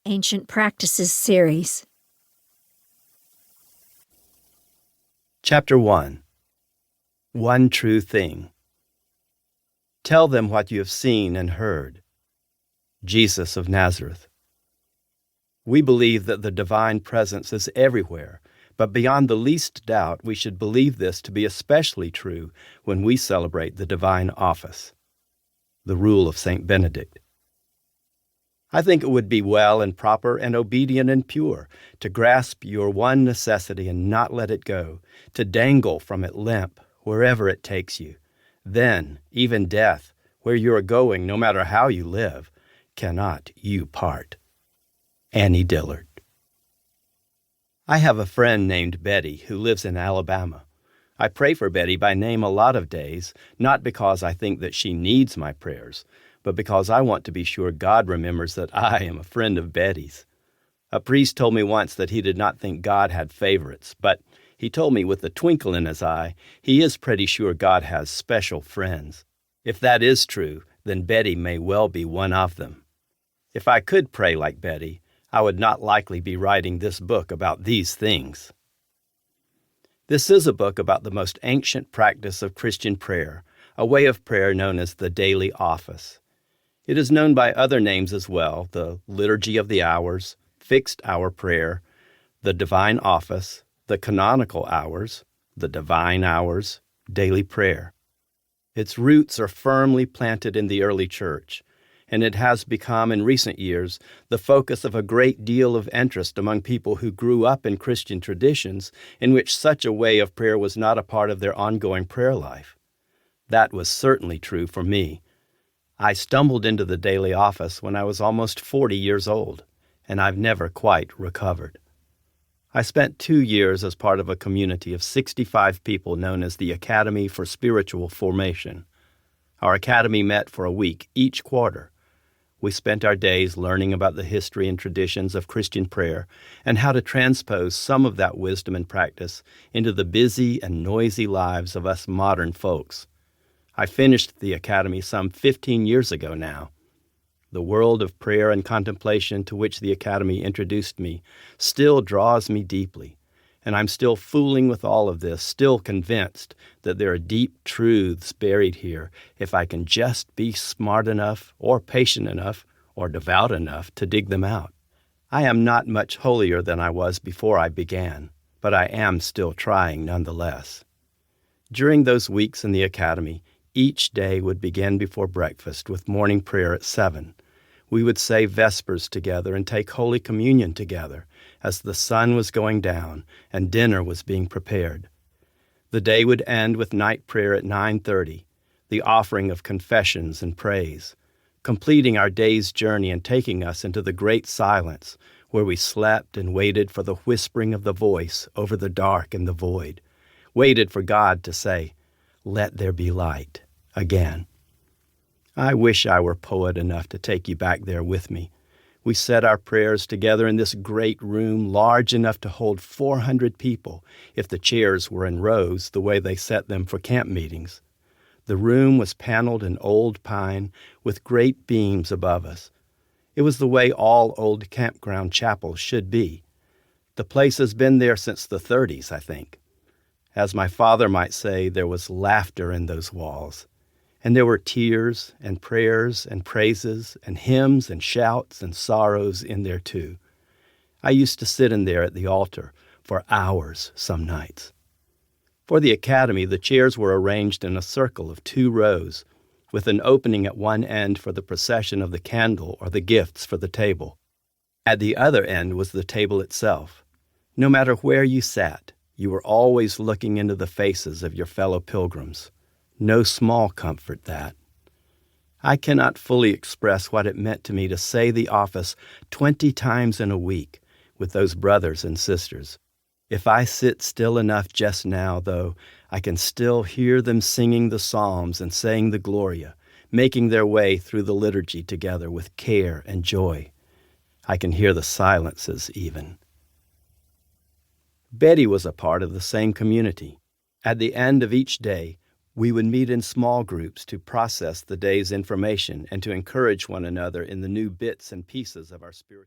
Ancient Practices series. Chapter 1. One True Thing. Tell them what you have seen and heard. Jesus of Nazareth. We believe that the divine presence is everywhere, but beyond the least doubt we should believe this to be especially true when we celebrate the divine office. The Rule of St. Benedict. I think it would be well and proper and obedient and pure to grasp your one necessity and not let it go, to dangle from it limp wherever it takes you. Then, even death, where you are going, no matter how you live, cannot you part. Annie Dillard. I have a friend named Betty who lives in Alabama. I pray for Betty by name a lot of days, not because I think that she needs my prayers, but because I want to be sure God remembers that I am a friend of Betty's. A priest told me once that he did not think God had favorites, but he told me with a twinkle in his eye, he is pretty sure God has special friends. If that is true, then Betty may well be one of them. If I could pray like Betty, I would not likely be writing this book about these things. This is a book about the most ancient practice of Christian prayer, a way of prayer known as the daily office. It is known by other names as well: the Liturgy of the Hours, Fixed Hour Prayer, the Divine Office, the Canonical Hours, the Divine Hours, Daily Prayer. Its roots are firmly planted in the early Church, and it has become in recent years the focus of a great deal of interest among people who grew up in Christian traditions in which such a way of prayer was not a part of their ongoing prayer life. That was certainly true for me. I stumbled into the daily office when I was almost 40 years old, and I've never quite recovered. I spent 2 years as part of a community of 65 people known as the Academy for Spiritual Formation. Our academy met for a week each quarter. We spent our days learning about the history and traditions of Christian prayer and how to transpose some of that wisdom and practice into the busy and noisy lives of us modern folks. I finished the academy some 15 years ago now. The world of prayer and contemplation to which the academy introduced me still draws me deeply, and I'm still fooling with all of this, still convinced that there are deep truths buried here if I can just be smart enough or patient enough or devout enough to dig them out. I am not much holier than I was before I began, but I am still trying nonetheless. During those weeks in the academy, each day would begin before breakfast with morning prayer at 7. We would say Vespers together and take Holy Communion together as the sun was going down and dinner was being prepared. The day would end with night prayer at 9:30, the offering of confessions and praise, completing our day's journey and taking us into the great silence where we slept and waited for the whispering of the voice over the dark and the void, waited for God to say, "Let there be light," again. I wish I were poet enough to take you back there with me. We said our prayers together in this great room large enough to hold 400 people if the chairs were in rows the way they set them for camp meetings. The room was paneled in old pine with great beams above us. It was the way all old campground chapels should be. The place has been there since the 30s, I think. As my father might say, there was laughter in those walls. And there were tears and prayers and praises and hymns and shouts and sorrows in there too. I used to sit in there at the altar for hours some nights. For the academy, the chairs were arranged in a circle of 2 rows, with an opening at one end for the procession of the candle or the gifts for the table. At the other end was the table itself. No matter where you sat, you were always looking into the faces of your fellow pilgrims. No small comfort that. I cannot fully express what it meant to me to say the office 20 times in a week with those brothers and sisters. If I sit still enough just now, though, I can still hear them singing the Psalms and saying the Gloria, making their way through the liturgy together with care and joy. I can hear the silences even. Betty was a part of the same community. At the end of each day, we would meet in small groups to process the day's information and to encourage one another in the new bits and pieces of our spiritual